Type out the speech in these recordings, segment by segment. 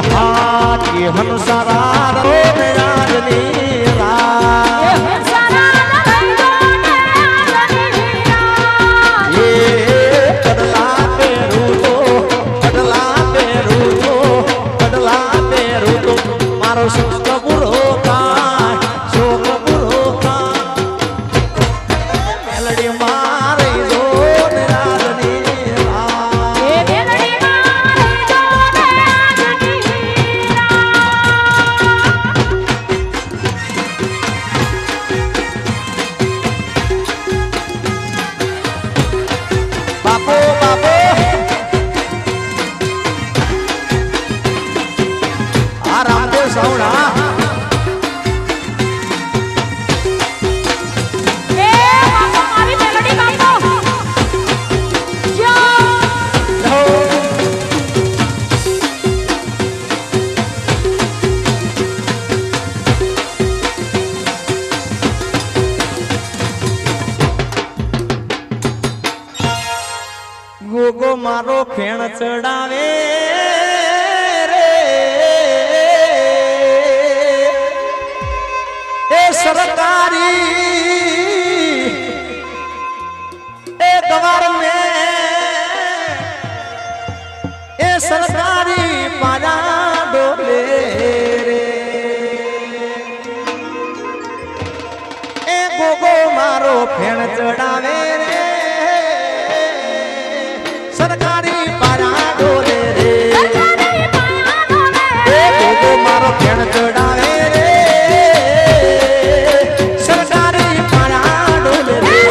हाथ ये हंसरा रो राजनी गोगो मारो फेण चढ़ावे रे ए सरकारी ए द्वार में ए सरकारी पारा डोले रे ए गोगो मारो फेण चढ़ावे रे सरकारी पारा डोले रे गोगो मारो फेण चढ़ावे रे सरकारी पारा डोले रे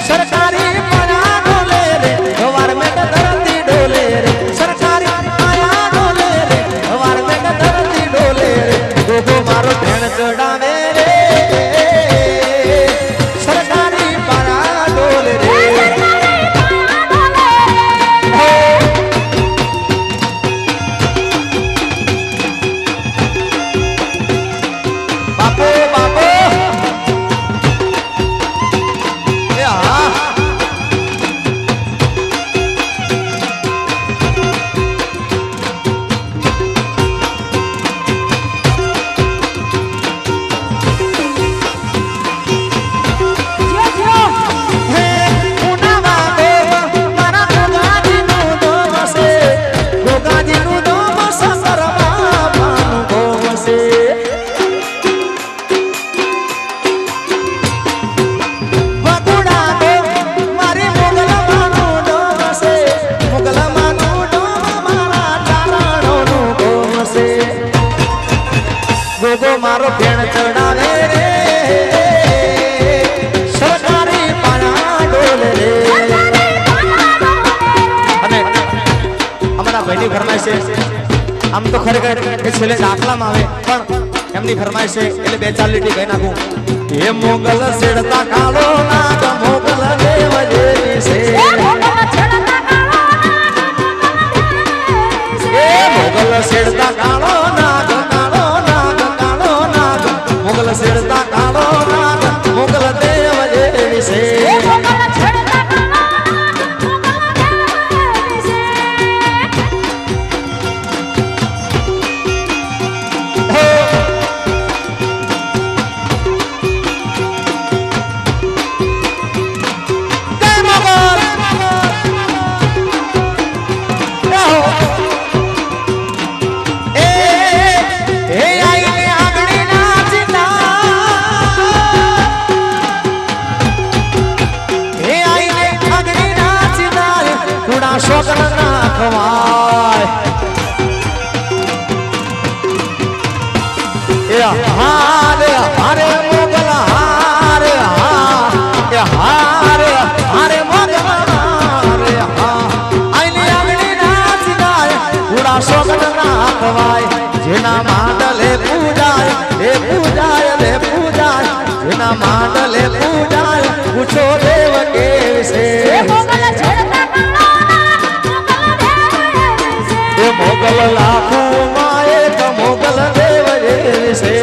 सरकारी पारा डोले रे गवर्नमेंट धरती डोले रे सरकारी पारा डोले रे गवर्नमेंट धरती डोले रे गोगो मारो फेण चढ़ावे रे गोगो मारो फेण चढ़ावे रे सरकारी पारा डोले रे અને અમારા ભાઈની ફરમાઈશ છે આમ તો ખરેખર એ છેલ્લે દાખલામાં આવે પણ એમની ફરમાઈશ છે એટલે બે ચાર લીટી કહી નાખું હે મોગલ સેડતા કાળો નાગ મોગલ દેવજે શોકન ના ખવાય એ હારે હારે મોગલ હારે હા એ હારે હારે મોગલ હારે હા આઈની આગની નાચ ગાય પૂરા શોકન ના ખવાય જેના માંડલે પૂજાય લે પૂજાય લે પૂજાય જેના માંડલે પૂજાય પૂછો દેવ કે વિશે એ મોગલ લાખો માં એક મોગલ દેવ વિશે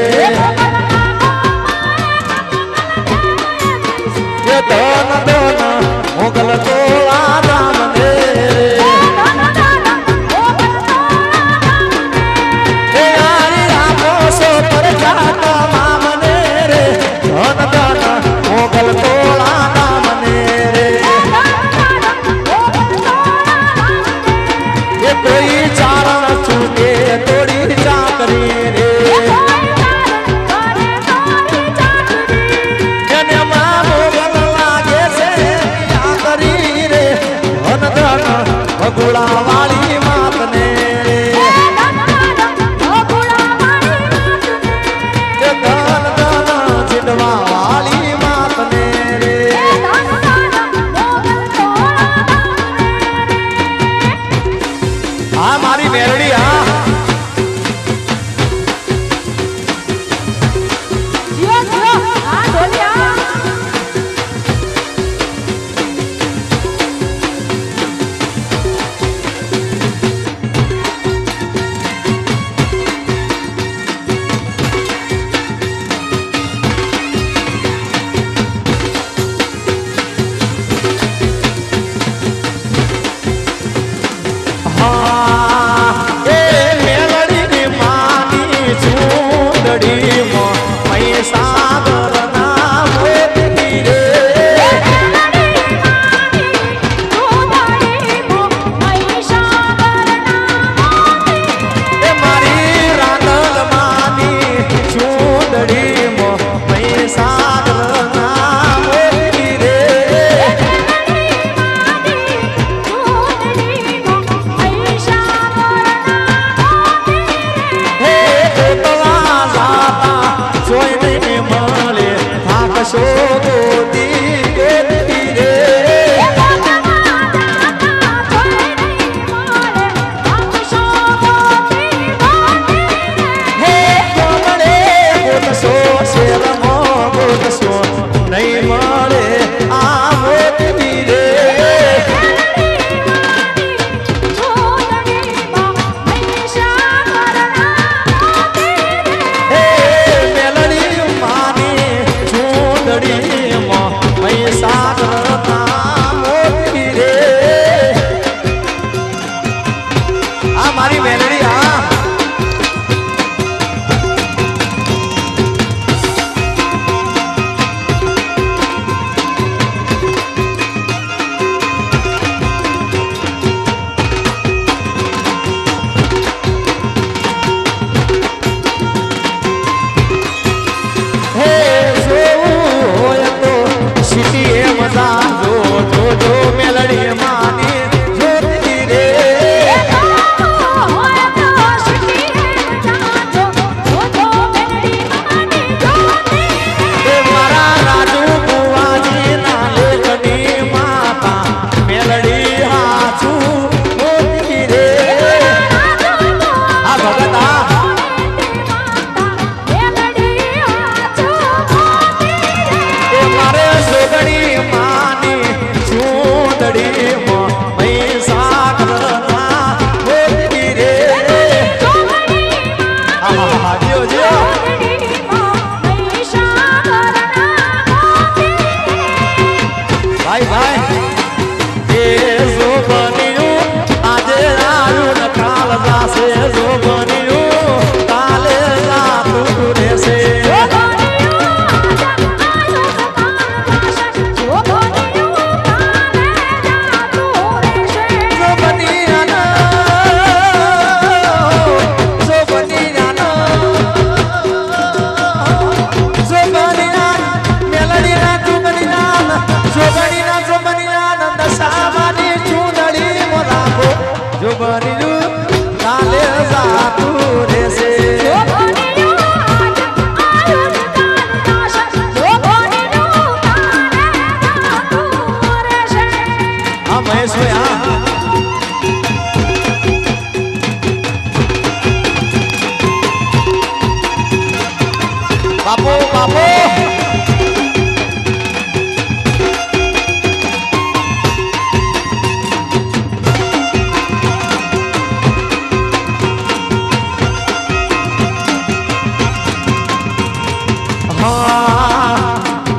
એ ધન ધન મોગલ તોળા દામ ને એ આરી રાખો સો પર જાતા મામને રે ધન ધન મોગલ તોળા દામ ને રે એ કોઈ ચારણ છૂટે તોડી ચાકરી રે એને માં મોગલ લાગે છે આ કરી રે ધન ધન ભગુડા વાળી માતને રે એ ધન ધન ચીડવા વાળી માતને રે આ મારી મેરડી હા હા મહેશ ભાઈ હા બાપો બાપો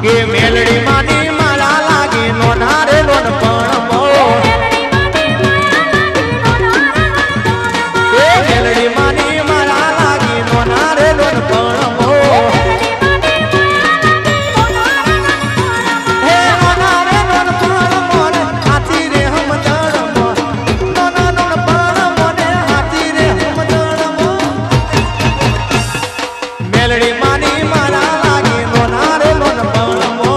કે મેલડી માની માળા લાગી નો નારે લોન પણ મો એ મેલડી માની માળા લાગી નો નારે લોન પણ મો હે નો નારે લોન પણ મોને હાથી રે હમ દણ મો નો ના લોન પણ મોને હાથી રે હમ દણ મો મેલડી માની માળા લાગી નો નારે લોન પણ મો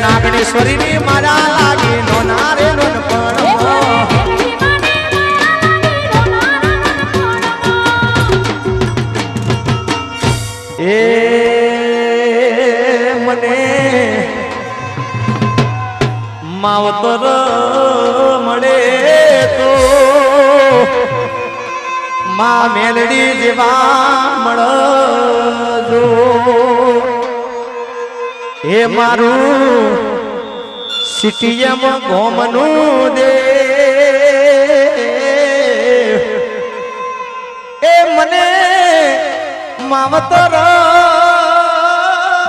નાગણેશ્વરીની માળા લાગી નો નારે લોન પણ એ મને માવતર મળે તો માં મેલડી જેવા મળજો એ મારું સિટીયમ ગોમનું દે એ મને માવતર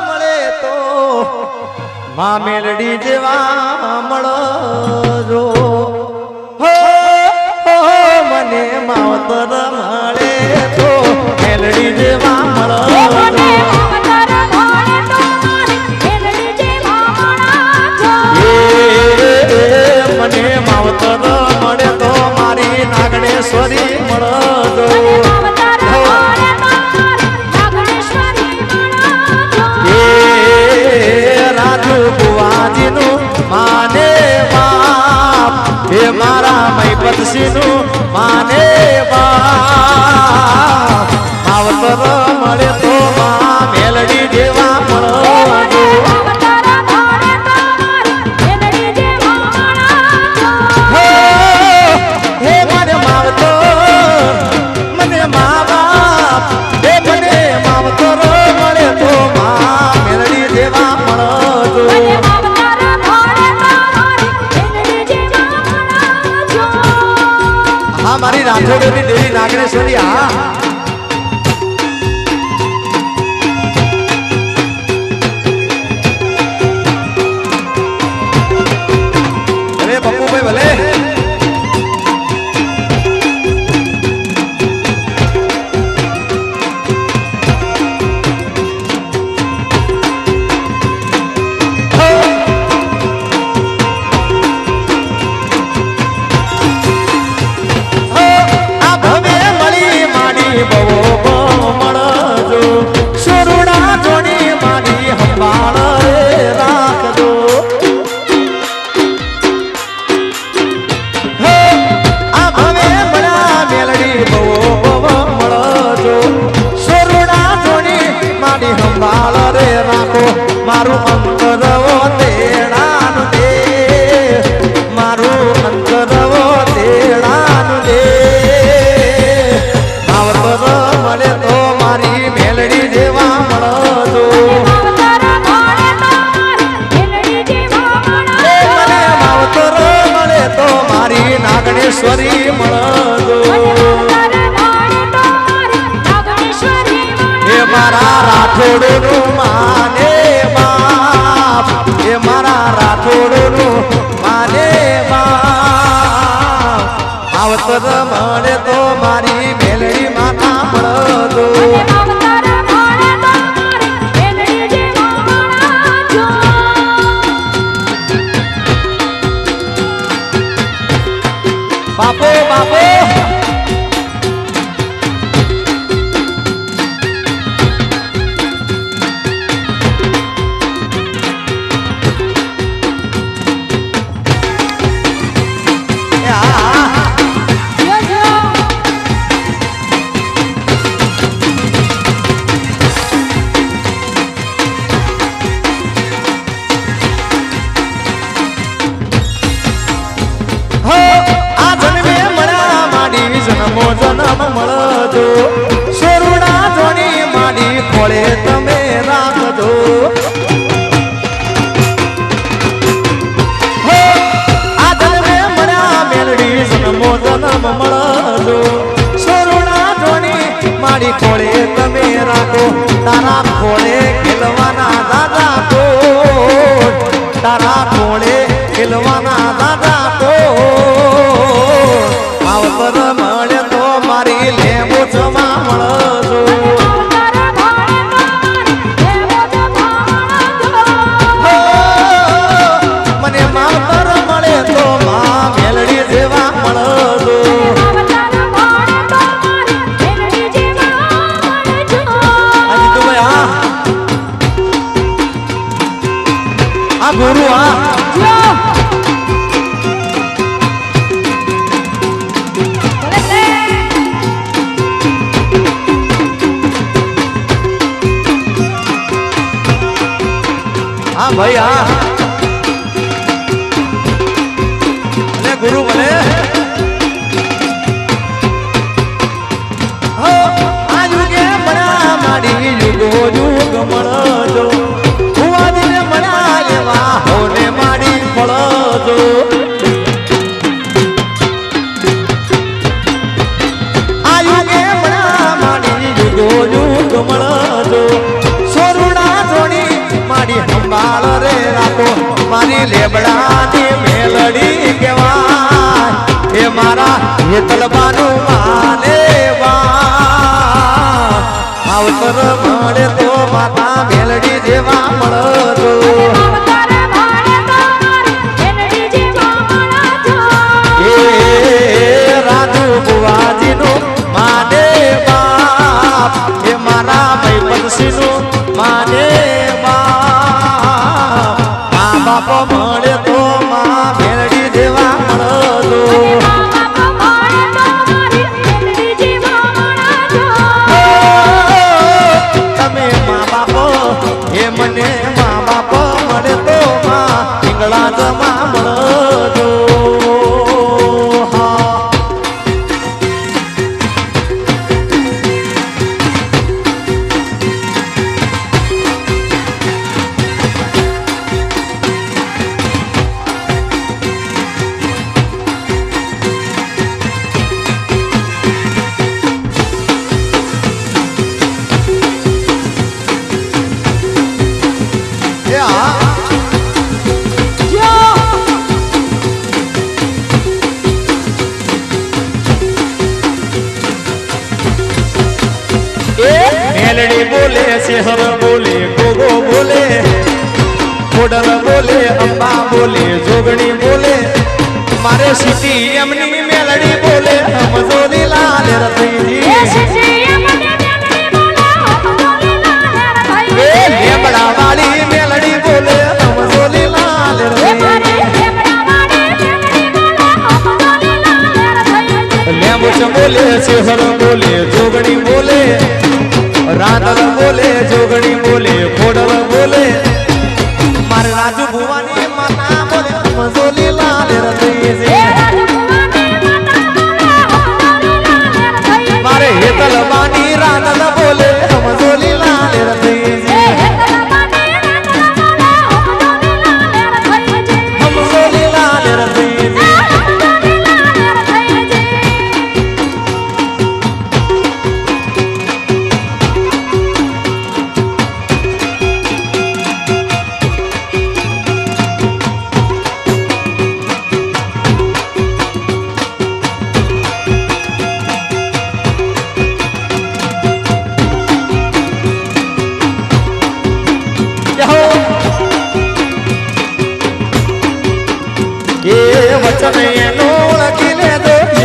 મળે તો માં મેલડી જેવા મળજો હો મને માવતર મળે તો મેલડી જેવા મળજો મને માવતર મળે તો મારી નાગણેશ્વરી મળજો એ રાજુ બુવાજીનું માને બાપ એ મારા મૈપતસિંહનું માને બાપ માવતર મળે તો માં મેલડી જેવા મળજો મારી રાઠોડની દેવી નાગણેશ્વરી હા અરે પપ્પુભાઈ ભલે મારું અંતરવો તેડાનું દે મારું અંતરવો તેડાનું દે માવતર મળે તો મારી મેલડી જેવા મળજો મને માવતર મળે તો મારી નાગણેશ્વરી મળજો એ મારા રાઠોડનું માને બાપ એ મારા રાઠોડનું માને બાપ માવતર મળે તો મારી મેલડી માતા મળજો બાપો બાપો જન્મ મળજો સોરુડા જોની માડી ખોળે તમે રાખજો આ જન્મે મળ્યા મેલડી જન્મો જન્મ મળજો સોરુડા જોની માડી ખોળે તમે રાખો તારા ખોળે ખેલવાના દાદા કો તારા ખોળે ખેલવાના દાદા કો આવતર મળે તો મારી લેબુ જમા મળજો મને માવતર મળે તો માં મેલડી જેવા મળજો હજી તો ભાઈ આ ગુરુ હા ભાઈ અને ગુરુ ભલે આ યુગે મળ્યા માડી યુગો યુગ મળજો ભુવાજીને મળ્યા લેવા હોને માડી ફળજો આ યુગે મળ્યા માડી યુગો યુગ મળજો સોરુડા જોડી મારી સંભાળ રે રાખો મારી લેબડાની મેલડી કહેવાય એ મારા હેતલબાનું માને આવતર મળે તો માતા મેલડી જેવા મળજો એ રાજુ બુવાજીનું માને બાપ એ મારા ભાઈબંધસીનું માને બાપ મળે તો માં મેલડી જેવા મળજો તમે મા બાપો એ મને મા બાપ મળે તો માં પિંગળા જમા મળજો મેલડી બોલે શેહર બોલે ગોગો બોલે ખોડલ બોલે અંબા બોલે જોગણી બોલે મારે સિટી એમની મેલડી બોલે મજોરી લાલ રતઈજી લેબડા વાળી મેલડી બોલે મજોરી લાલ લેબુચ બોલે શેહર બોલે જોગણી બોલે રાધલ બોલે જોગણી બોલે ખોડલ બોલે મારે રાજુ ભુવાની માતા બોલે મજોલી લાલ રતઈજી મારે હેતલ બાની રાધલ બોલે મજોલી લાલ રતઈજી મજોલી લાલ રતઈજી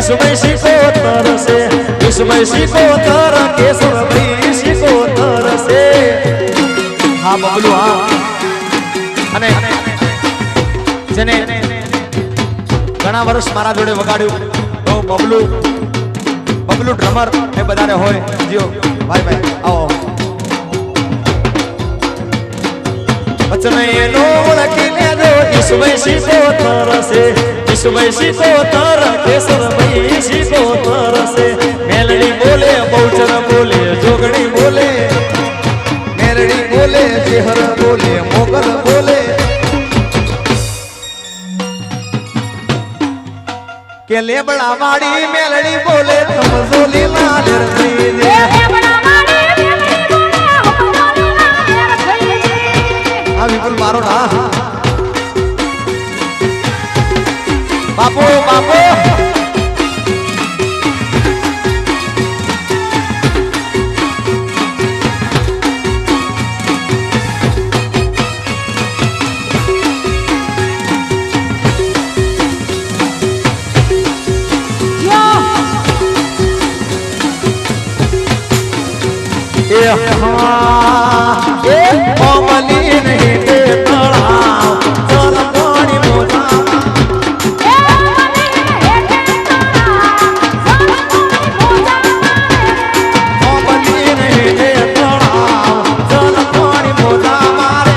ઈસુભાઈ શિકોતર છે ઈસુભાઈ શિકોતર કેશવભાઈ શિકોતર છે હા બબલુ હા અને જેને ઘણા વર્ષ મારા જોડે વગાડ્યું તો બબલુ ડ્રમર એ બધાને હોય જીઓ ભાઈ આવો વચન એનો ઓળખી લેજો ઈસુભાઈ શિકોતર છે ઈસુભાઈ શિકોતર કેશવભાઈ શિકોતર છે મેલડી બોલે બહુચર બોલે જોગણી બોલે મેલડી બોલે ચેહર બોલે મોગલ બોલે કે લેબડા વાળી મેલડી બોલે સમજો લીલા લરતી દે આ વિપુલ મારો ના બાપુ બાપુ ઓમલી નહીં તે તળાવ ચલ પાણી મોજા ઓમલી નહીં તે તળાવ ચલ પાણી મોજા મારે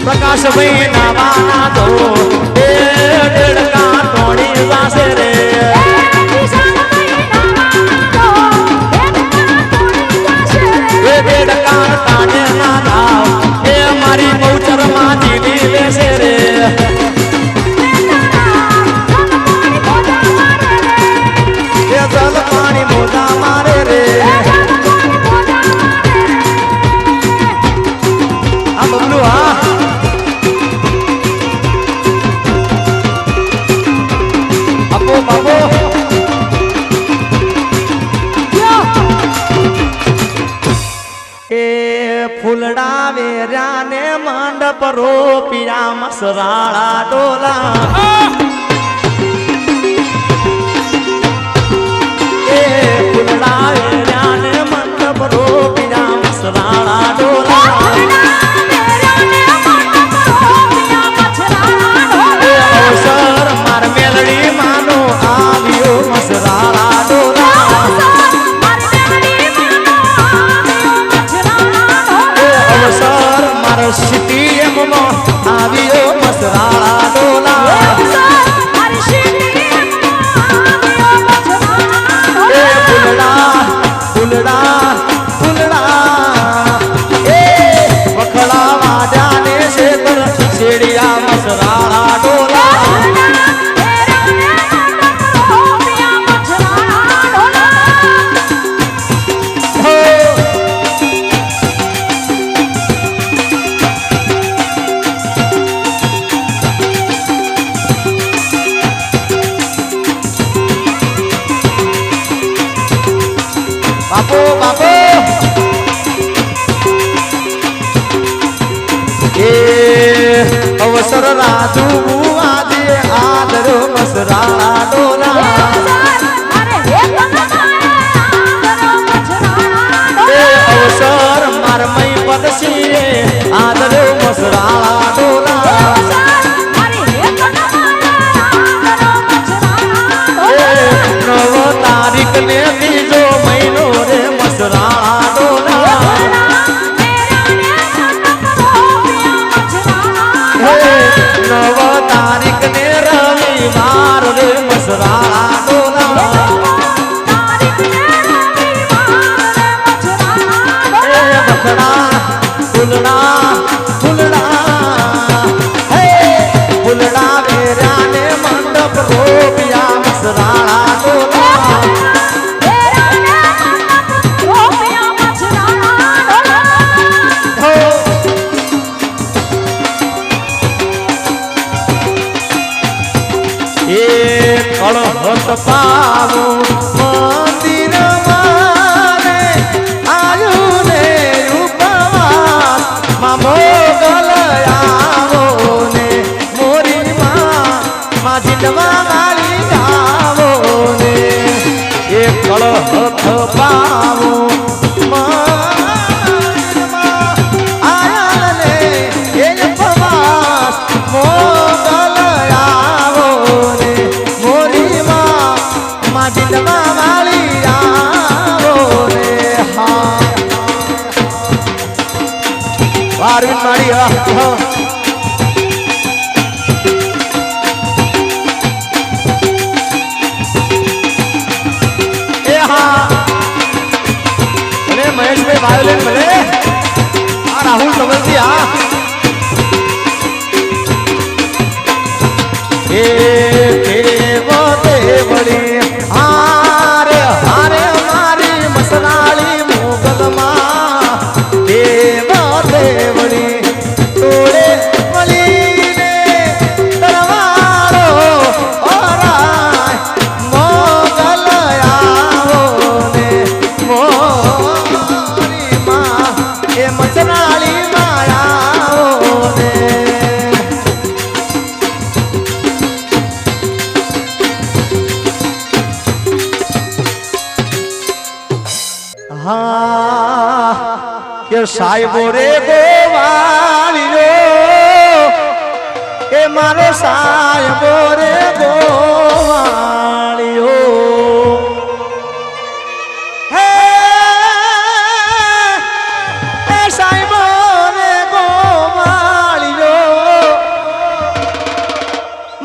प्रकाश भाई नावाना दो डेढ़का टोड़ी जासे रे डेढ़का टाने ना दाव ए मारी बहूचर माजी नीले से रे ये जल पानी मोजा मारे रे अब बबलू हाँ बाबू ए फूलड़ा वेरा ने मंडप रो पिया मसराड़ा डोला ए फूलड़ा वेरा ने मंडप रो पिया मसराड़ा डोला अवसर मार मेलड़ी मानो आवियो मसराड़ा डोला अवसर मार सिटी एम आवियो मसराड़ा डोला કળહત પાવું મંદિર મારે આયુ ને ઉપવાસ માં મોગલ આવો ને મોરી માં જીતવા વાળી ગાવો ને એ કળહત પાવું અરવિંદ માળી એ હા અને મહેશભાઈ વાયોલિન ભલે આ રાહુલ તમલજી હા એ દેવો દેવડી હારે હારે મારી મસનાળી મોગલમાં દેવ દેવડી તોડે મળીને તરવારો ઓરાય મોગલ આવો ને મોરી માં એ મચનાળી માયાઓ ને હા કે સાહેબો રે ગોવાળિયો એ મારો સાહેબો રે ગોવાળિયો હે એ સાહેબો રે ગોવાળિયો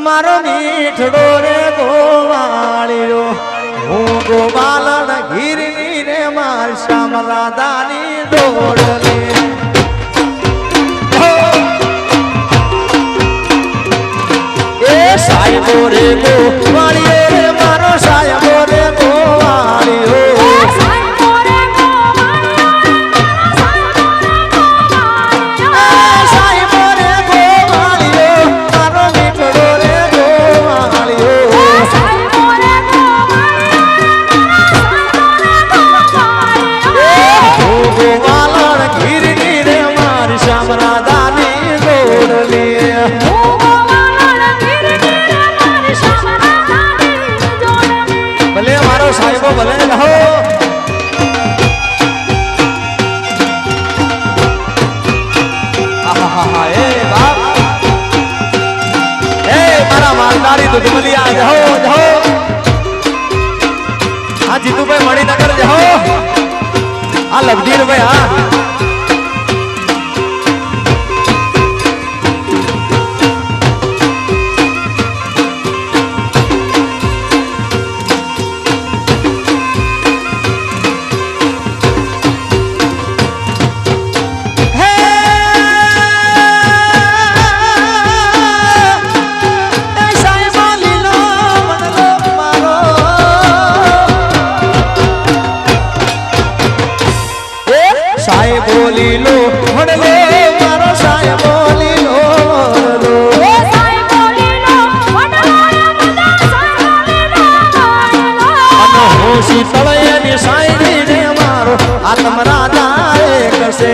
મારો મીઠડો રે ગોવાળિયો હું ગોવાલન ગીરની રે માર શ્યામ રાધાની દોડલી એ સાહેબો રે ગોવાળિયો રે મારો સાહેબો રે ગોવાળિયો સાહેબો રે ગોવાળિયો મારો મીઠડો રે ગોવાળિયો ગોવાલણ ગીરની રે મારી શ્યામ રાધાની દોડલી ભલે મારો સાહેબો ભલે રહો આહા એ બાપ એ મારા માલધારી દુધમલિયા જહો જહો આ જીતુભાઈ મણિનગર જહો આ લગધીર ભાઈ હા બોલીલો વડલો મારો સાહેબ બોલીલો વડલો એ સાહેબ બોલીલો વડલો બધા સાહેબ બોલીલો અનો હોશી તળયની સાઈડી રે મારો આત્મ રાધા એક છે